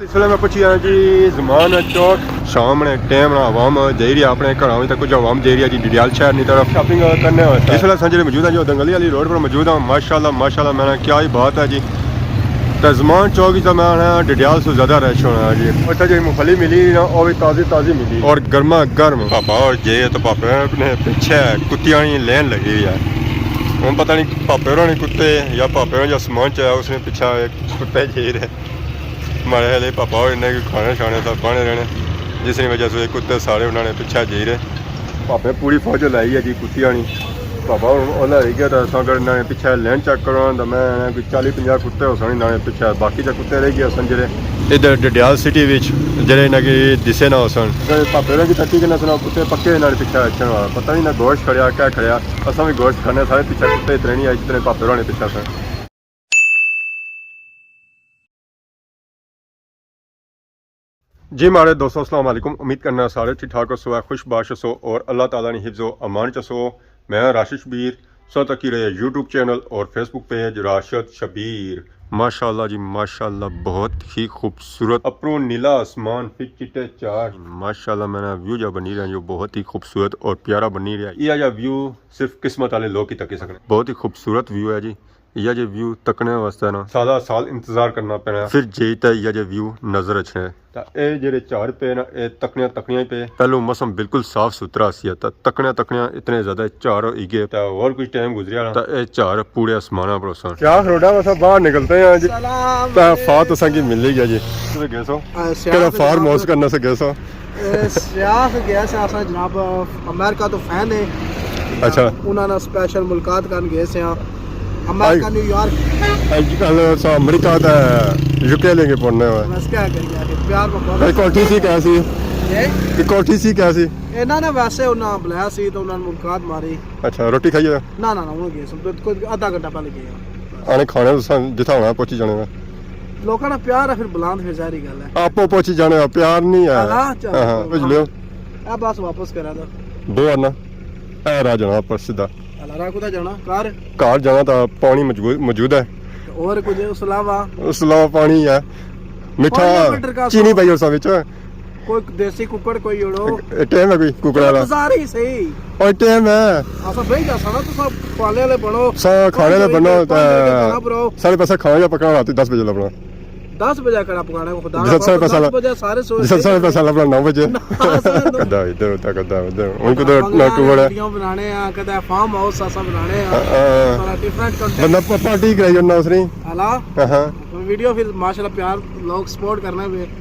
ਇਸ ਵੇਲੇ ਮੈਂ ਪੁੱਛਿਆ ਜੀ ਜ਼ਮਾਨ ਚੌਕ ਸਾਹਮਣੇ ਟਾਈਮ ਨਾਲ ਆਵਾਮ ਜਾਈ ਰਹੀ ਆਪਣੇ ਘਰਾਂ ਵਿੱਚ ਕੁਝ ਆਵਾਮ ਜਾਈ ਰਹੀ ਜੀ ਡਿਆਲ ਸ਼ਹਿਰ की तरफ शॉपिंग करने वास्ते। इस वेले संजय मौजूद है जो दंगली वाली रोड पर मौजूद है। माशाल्लाह मैंने क्या ही बात है जी। तो जमान चौक तो मैं डडियाल से ज़्यादा रश होना है जी। उत्थे जी मूंगफली मिली ना वो भी ताज़ी मिली और गर्मा गर्म। पापा और जे तो पापे ने पीछे कुत्तियां लेन लगी हुई है। हम पता नहीं पापे होनी कुत्ते या पापे या समान चाहे उसने पीछा कुत्ते जे रहे मारे हले पापा और इन्हें खाने शाने सब बने रहने जिसकी वजह से कुत्ते सारे उन्होंने पीछे जे रहे। पापे पूरी फौज लाई है जी कुत्तियां पापा हूँ रही गया तो अगर इन्होंने पिछले लैन चेक करो तो मैं 40-50 कुत्ते हो सकते इन्होंने पिछले बाकी जो कुत्ते रह गए सन जे इधर डडियाल सिटी जेडे इन्हें की दिसे ना हो सन पापे की तकी के सुना कुत्ते पक्के इन्होंने पिछले रखने वाला पता नहीं ना गोश्त खड़िया क्या खड़िया असा भी गोश्त खाने सारे पिछले कुत्ते इतने नहीं आए जितने पापे होने पिछले सन। जी हमारे दोस्तों अस्सलाम वालेकुम। उम्मीद करना सारे ठीक ठाक हो खुशबाश हो और अल्लाह ताला ने हिफ्ज़ो अमान चसो। मैं राशिद शबीर सो तक रहे यूट्यूब चैनल और फेसबुक पेज राशिद शबीर। माशाल्लाह जी माशाल्लाह बहुत ही खूबसूरत अपरो नीला आसमान फिर चिट्टे चार माशाल्लाह मैंने व्यू जो बनी रहा है जो बहुत ही खूबसूरत और प्यारा बनी रहा है। यह व्यू सिर्फ किस्मत वाले लोग ही तक सकते बहुत ही खूबसूरत व्यू है जी। यह जो व्यू तकने वास्ते ना सारा साल इंतजार करना पैना फिर जेता यह जो व्यू नजर अच्छे है। ये जेडे चार पे ना ये तकनिया पे पहलो मौसम बिल्कुल साफ सुथरा सी तकनिया इतने ज्यादा चार इगे और कुछ टाइम गुजरिया ना ये चार पूरे आसमान पर सन क्या रोडा वैसा बाहर निकलते हैं जी फात संगी मिल गया जी गैसो फार्म हाउस करने से गैसो जनाब अमेरिका तो फैन है। अच्छा उन्होंने स्पेशल मुलाकात कर गए से अमेरिका न्यूयॉर्क आजकल अमेरिका दा यूके लेके पड़ने हुए बस क्या करिए प्यार भाई कोठी सी कैसी कि कोठी सी कैसी ਇਹਨਾਂ ਨੇ ਵੈਸੇ ਉਹਨਾਂ ਬੁਲਾਇਆ ਸੀ ਤਾਂ ਉਹਨਾਂ ਨੂੰ ਮੁਲਾਕਾਤ ਮਾਰੀ। अच्छा रोटी खाई है ਨਾ ਉਹ ਗਏ ਸਭ ਤੋਂ ਆਧਾ ਘੰਟਾ ਪਹਿਲੇ ਗਏ आने खाने जिथा होना पहुंची जाने में ਲੋਕਾਂ ਨਾਲ ਪਿਆਰ ਹੈ ਫਿਰ ਬੁਲਾਉਂਦ ਫਿਰ ਜ਼ਾਰੀ ਗੱਲ ਹੈ आपो पहुंची जाने का प्यार नहीं है। हां बुझ लियो ਆ ਬਸ ਵਾਪਸ ਕਰਾ ਦੋ दो आना ए रा जाना पर सीधा ਅਲਾਰਾ ਕੋਦਾ ਜਾਣਾ कार जाना तो पानी मौजूद है और कुछ उस अलावा पानी है मीठा चीनी पाई उस विच कोई देसी कुकड़ कोई ओड़ो टाइम है कोई कुकड़ा वाला सारी सही और टाइम है आसा भाई जा साना तो सब पाले वाले बनो सब खाने वाले बनो सारे पैसा खाने या पकाना रात 10 बजे लगना 10 बजे कड़ा पकाना खुदा 10 बजे सारे सो सारे पैसा लगना 9 बजे दा इधर तक दा उनको तो ना कुकड़ा वीडियो बनाने हैं कदा फार्म हाउस ऐसा बनाने हैं थोड़ा डिफरेंट कंटेंट बंदा पार्टी कराई ना उसने हला हां वीडियो फिर माशाल्लाह प्यार लोग सपोर्ट करना है।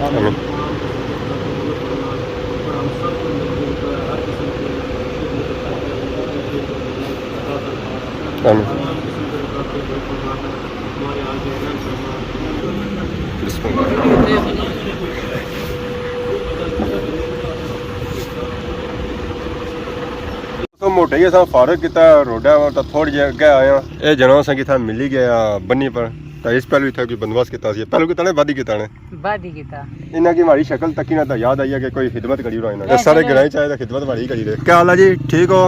आमीन आमीन तो मोटे ही असा फारग किया रोडा तो थोड़ी जी अगे आया ये जना असा किथा मिली गया बन्नी पर तो इस पहलू इतना कोई बंदोबस्त किया पहलू कितना वादी किता ने वादी किता इन्ना की हमारी शक्ल तक ना तो याद आई है कि कोई खिदमत करी रहा है सारे गिराई चाहे तो खिदमत हमारी करी रहे। क्या हाल है जी ठीक हो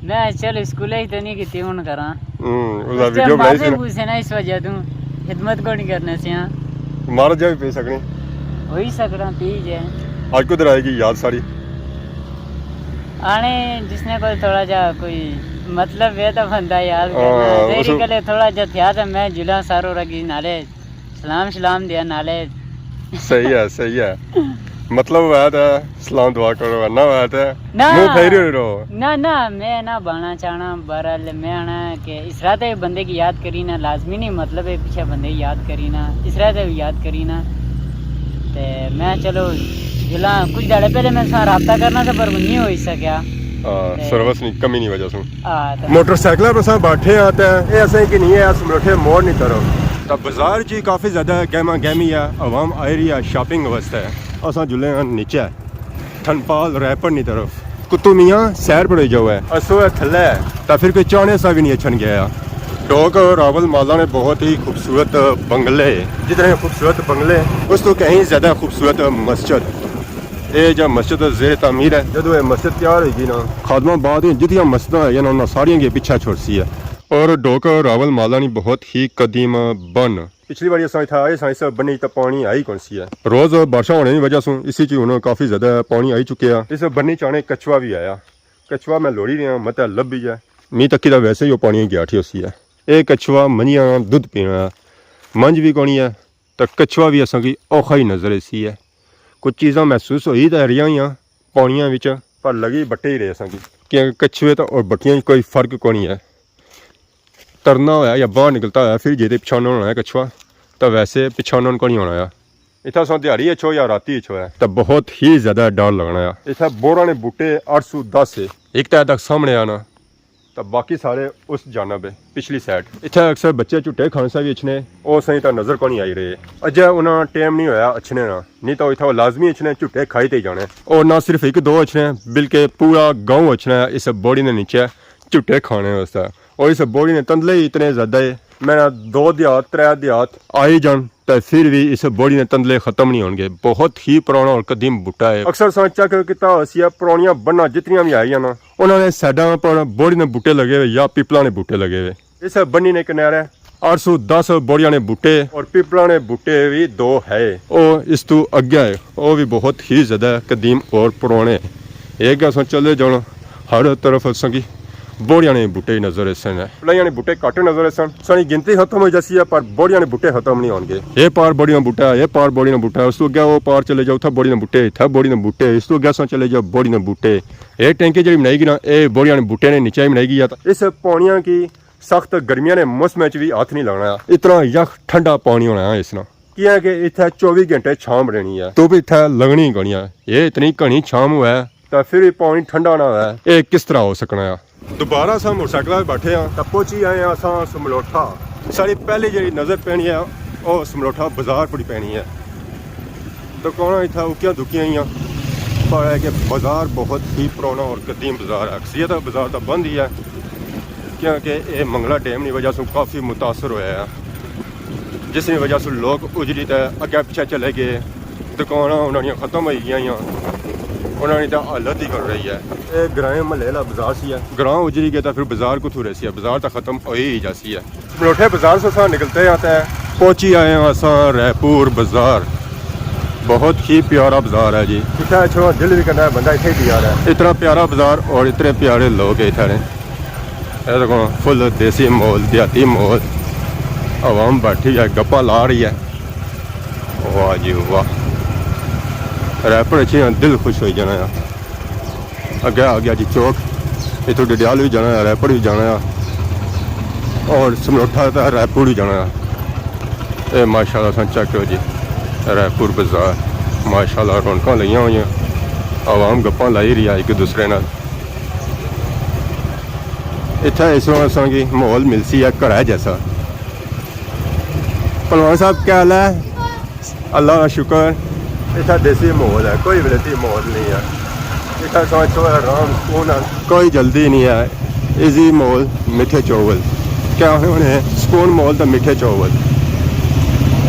मैं चल स्कूल ही तो नहीं की हूं करा उसदा वीडियो बनाई सी पूछे ना इस वजह तू खिदमत को नहीं करने से मार जा भी पे सकनी हो ही सकड़ा तीज है आज कुछ आएगी याद सारी आने जिसने कोई थोड़ा जा कोई मतलब है तो बंदा याद करना तेरी गले थोड़ा जा था तो मैं जुला सारो रगी नाले सलाम दिया नाले सही है मतलब बात है सलाम दुआ करो ना बात है मुंह फेरी रहो ना मैं ना बाना चाहना बहरहाल मैं आना कि इस रात बंदे की याद करी ना लाजमी नहीं मतलब है पीछे बंदे की याद करी ना इस रात याद करी ना ते मैं चलो जिला कुछ दाड़े पहले मैं राब्ता करना था पर नहीं हो सका सर्विस नहीं कमी नहीं वजह से मोटरसाइकिल पर सब बैठे आते हैं ये ऐसे कि नहीं है समझे मोड़ नहीं करो तो बाजार जी काफ़ी ज़्यादा गहमा गहमी है आवाम आई रही है शॉपिंग वास्ते असा जुले नीचे ठनपाल रैपर नहीं तरफ कुतु मियाँ सैर पर जाओ है असो है थले तो फिर कोई चाने सा भी नहीं अच्छन गया डोक रावल माला में बहुत ही खूबसूरत बंगले, जितने खूबसूरत बंगले उस तो कहीं ज़्यादा खूबसूरत मस्जिद। ये जो मस्जिद ज़ेर तामीर है, जब ये मस्जिद तैयार होगी ना खादमा बाद जितनी मस्जिद है ना सारिया के पीछे छोड़सी है। और डोक रावल माला नी बहुत ही कदीम बन, पिछली बार अस इतना आए इस बनी तो पानी आई कौन सी है, रोज बारिशा होने की वजह से इसी चीज काफ़ी ज़्यादा पानी आई चुके हैं। इस बन्नी चाने कछुआ भी आया, कछुआ मैं लोड़ी रहा मत लब भी है मीह तकी तो वैसे ही वो पानी की आठी होसी है। ये कछुआ मंझिया दुध पीना मंझ भी कौनी है तो कछुआ भी असा की औखा ही नज़र इसी है। कुछ चीज़ा महसूस होई तो रही ही पानिया विच पर लगी बट्टे ही रहे असा की, क्योंकि कछुए तो और बट्टियां कोई फर्क कौन है। तरना होया या बाहर निकलता होया फिर जे पिछाना होना है कछुआ तो वैसे पिछाना को नहीं होना है। इतना सौ दिहाड़ी अच्छो या राती अच्छो है तो बहुत ही ज़्यादा डर लगना है। इतना बोरा ने बूटे 810 से एक तय तक सामने आना तो बाकी सारे उस जानब है पिछली साइड। इतना अक्सर बच्चे झुट्टे खाने से भी अच्छने वो सही तो नज़र को नहीं आई रहे। अजय उन्होंने टाइम नहीं होया अच्छने ना, नहीं तो इतना लाजमी अच्छने झुट्टे खाई ते जाने। और ना सिर्फ एक दो अच्छने बल्कि पूरा गाँव अच्छना है इस बोड़ी ने नीचे झुट्टे खाने वास्ते। और इस बोड़ी ने तंदले ही इतने ज़्यादा है, मेरा 2 देहात 3 देहात आई जान तो फिर भी इस बोड़ी ने तंदले खत्म नहीं होंगे। बहुत ही पुराना और कदीम बूटा है। अक्सर सा चेक किया असिया पुरानिया बन्ना जितनिया भी आई ना उन्होंने साइडा पर बोड़ी ने बूटे लगे हुए या पीपला ने बूटे लगे हुए। इस बन्नी ने किनारे 810 बोड़िया ने बूटे और पीपला ने बूटे भी 2 है। और इस तू अगे है वो भी बहुत ही ज़्यादा कदीम और पुराने। एक अस चले जाओ हर तरफ असा की बोड़िया ने बूटे नजर सन है, फलाइया ने बूटे घट नजर सन। सारी गिनती खत्म हो जैसी है पर बोड़िया ने बूटे खत्म नहीं होंगे। ये पार बोड़िया बूटा है, ये पार बोड़ी ने बूटा है, उस तो अगे वो पार चले जाओ था बोड़ी ने बूटे, था बोड़ी ने बूटे, इस तो अगे चले जाओ बोड़ी ने बूटे। ये टैंकी जी बनाएगी ना ये बोड़िया ने बूटे ने नीचे बनाएगी। इस पानिया की सख्त गर्मिया ने मौसम भी हाथ नहीं लगना, इतना यख ठंडा पानी होना है इसना क्या कि इतना 24 घंटे छाम रहनी है तो भी इतना लगनी घनी है। ये इतनी घनी छाम हुआ है तो फिर भी पानी ठंडा ना है, ये किस तरह हो सकना है। दोबारा अस मोटरसाइकिल बैठे हाँ तो पहुंची आए अस समलोठा। सारी पहली जी नज़र पैनी है वह समलोठा बाजार पड़ी पैनी है। दुकाना इतना उकिया दुकिया ही पर है कि बाजार बहुत ही पुराना और कदीम बाजार है। अक्सरियत बाजार तो बंद ही है क्योंकि ये मंगला डैम की वजह से काफ़ी मुतासर होया है, जिसकी वजह से लोग उजड़ी तो अगे पिछे चले गए, दुकाना उन्होंने ख़त्म हो गई, उन्होंने तो हालत ही कर रही है। ये ग्रां महल वाला बाजार सी है, ग्रां उजड़ी गया तो फिर बाजार को थूरे सी है, बाजार तो खत्म हो ही जासी है। समलोठे बाजार से असा निकलते आते हैं पहुंची आए हैं असा रायपुर बाजार। बहुत ही प्यारा बाजार है जी, इतना अच्छा दिल भी करना है बंदा इतने ही यार है। इतना प्यारा बाजार और इतने प्यारे लोग इतने देखो फुल देसी माहौल देहाती माहौल, आवाम बैठी है गप्पा ला रही है। वाह जी वाह, रायपुर अच्छी दिल खुश हो जाना है। अगे आ गया जी चौक, इतों डडियाल भी जाना है, रायपुर भी जाना है और समलोठा तो रायपुर भी जाना है। ये माशाल्लाह सन चेक करो जी रायपुर बाजार, माशाल्लाह रौनक लगियां हुई, आवाम गप्पा लाई रही है एक दूसरे नाल। इतना इस असा की माहौल मिलसी है घर जैसा। पहलवान साहब क्या हाल है? अल्लाह का शुक्र, इतना देसी माहौल है, कोई विलती माहौल नहीं है। इतना समझो आराम सुकून है, कोई जल्दी नहीं है। इजी माहौल, मीठे चावल क्या होने सुकून माहौल तो मीठे चावल।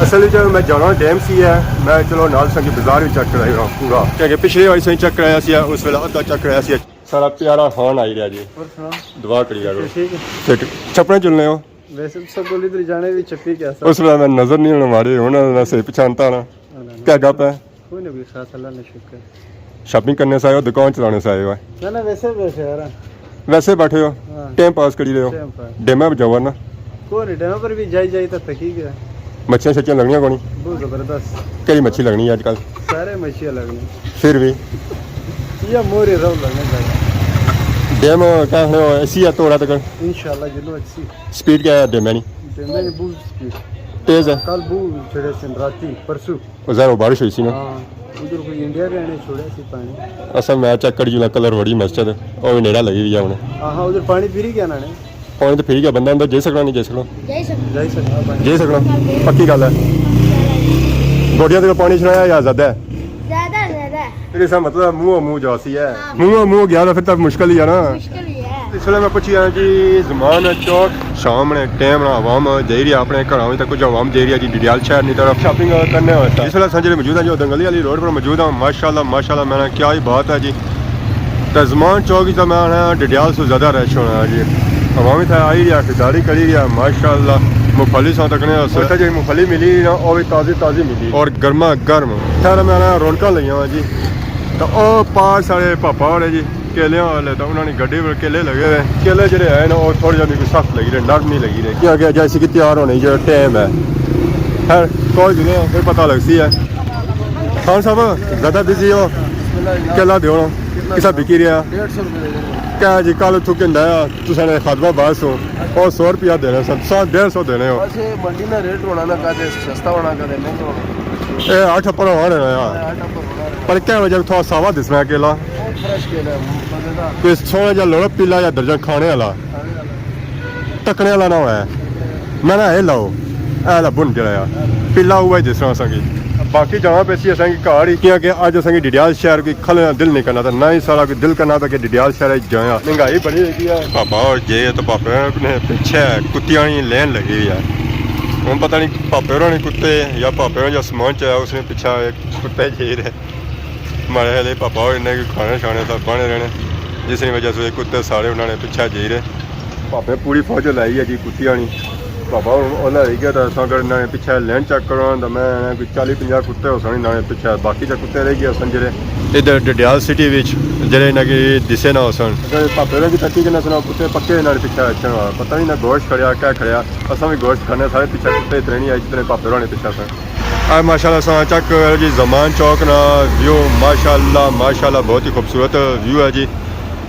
असल जो मैं जाना डैम सी है, मैं चलो नाल संग बाजार भी चेक कराया पूरा, क्योंकि पिछली बार सही चेक कराया सी उस वेले अद्धा चेक कराया सी। सारा प्यारा खान आई रहा जी, दुआ करी करो फिर छपने चलने हो। वैसे तो सब गोली जाने भी छपी क्या उस वेले मैं नजर नहीं होने मारे होना सही पहचानता ना क्या गप है। कोई ना भी खास अल्लाह ने शुक्र। शॉपिंग करने से आए हो दुकान चलाने से आए हो? ना वैसे यार वैसे बैठे हो टाइम पास करी रहे हो? डेमा जाओ ना कोई नहीं, डेमा पर भी जाई तो थकी गया। मच्छियाँ शच्छियाँ लगनियां कोनी? बहुत जबरदस्त। केड़ी मच्छी लगनी है आजकल? सारे मच्छियाँ लगनी फिर भी या मोरे रहो लगने लगा। डेम क्या है ऐसी है तोड़ा तक इंशाल्लाह जिलो अच्छी स्पीड क्या है डेम मैंने बहुत स्पीड तेज है। कल बू छड़े से राती परसों उधर बारिश हुई सी ना? हां उधर कोई इंडिया के आने छोड़ा सी पानी। असल मैच चेक करी जुला कलर बड़ी मस्जिद और भी नेड़ा लगी हुई है हमने। हां उधर पानी फिर गया ना ने पानी तो फिर गया, बंदा अंदर जा सकना नहीं जा सकना? जा सकना पक्की गल है। गोडिया तक पानी छड़ाया या ज्यादा है? ज्यादा फिर इसका मतलब मुंह जासी है। मुंह गया तो फिर तब मुश्किल ही है ना। मुश्किल ही है। ਇਸ ਵੇਲੇ ਮੈਂ ਪੁੱਛਿਆ ਜੀ ਜ਼ਮਾਨ ਚੌਕ ਸਾਹਮਣੇ ਟਾਈਮ ਨਾਲ ਆਵਾਮ ਜਾਈ ਰਹੀ ਆਪਣੇ ਘਰਾਂ ਵਿੱਚ ਕੁਝ ਆਵਾਮ ਜਾਈ ਰਹੀ ਜੀ ਡਿਡਿਆਲ ਸ਼ਹਿਰ ਦੀ तरफ शॉपिंग करने वास्ते। इस वेले संजय मौजूद है जो दंगली वाली रोड पर मौजूद है। माशाल्लाह मैंने क्या ही बात है जी। तो ज़मान चौक तो मैं डडियाल से ज़्यादा रश होना है जी। अवामी था आई रहा खरीदारी करी रहा माशाल्लाह। मूंगफली सौ तकने सोचा जी मूंगफली मिली ना और भी ताज़ी मिली और गर्मा गर्म ठहरा मैं रौनक लगियां जी। तो वह पास वाले पापा वाले जी केले वाले तो उन्होंने गड्डी पर केले लगे हुए केले जो है ना वो थोड़े जहाँ भी सख्त लगी रहे नरम नहीं लगी रहे क्या गया जैसे कि तैयार होने जो टाइम है खैर कोई नहीं फिर पता लगती है। खान साहब ज़्यादा बिजी हो केला दो किसा बिकी रहा 150 रुपये दे देंगे। क्या जी कल तू कहना तुझे खादवा बास हो और 100 रुपया देने सब 150 देने हो वैसे मंडी में रेट होना ना कदे सस्ता होना कदे महंगा होना ये 8 पर होने यार आटा पर होना पर क्या वजह थोड़ा सावा दिसना केला फ्रेश केला मजेदार कोई सोना जा लोड़ा पीला या दर्जन खाने वाला टकने वाला ना है मैं ना ये लाओ ऐला बुन जरा पीला हुआ जिस तरह संगी बाकी जहाँ पे सी असेंगी घर ही क्या कि अज असेंगी डडियाल शहर कोई खलना दिल नहीं करना था ना ही सारा कोई दिल करना था कि डडियाल शहर जाया महंगाई बड़ी हुई है पापा और जे तो पापे ने पीछे कुत्तियां लेन लगी हुई है हूँ पता नहीं पापे होनी कुत्ते या पापे जो समान चाया उसने पीछा कुत्ते जी रहे मारे हले पापा और इन्हें खाने शाने तक बने रहने जिसकी वजह से कुत्ते सारे उन्होंने पीछे जी रहे पापे पूरी फौज लाई है जी कुत्तियां पापा ओला रही गया तो अगर इन्होंने पीछे लैन चेक करो तो मैं 40-50 कुत्ते हो सकते इन्होंने पीछे बाकी जो कुत्ते रह गए सन जे इधर डडियाल सिटी जेडे इन्हें की दिसे ना हो सन अगर पापे की तकी के सुना कुत्ते पक्के इन्होंने पीछे अच्छा पता नहीं ना गोश्त खड़िया क्या खड़िया असा भी गोश्त खाने सारे पीछे कुत्ते इतने नहीं आए जितने पापे होने पीछे सन माशाल्लाह सा चक जी ज़मान चौक ना व्यू माशाल्लाह बहुत ही खूबसूरत व्यू है जी।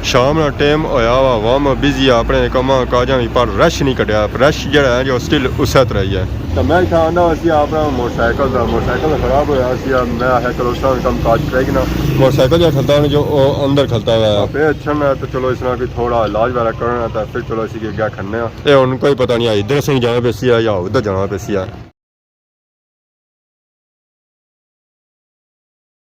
शाम ना टाइम होया वा वाम बिजी है अपने कमा काजा भी पर रश नहीं कटिया रश जड़ा है जो स्टिल उस तरह ही है। तो मैं क्या आना सी अपना मोटरसाइकिल खराब होया सी मैं है चलो उसका कम काज करेगी ना मोटरसाइकिल जो खलता है जो अंदर खलता हुआ है अच्छा ना तो चलो इसना भी थोड़ा इलाज वगैरह करना था फिर चलो इसी के क्या खन्ने ये उनको ही पता नहीं है इधर से जाना पे सी है या उधर जाना पे सी है।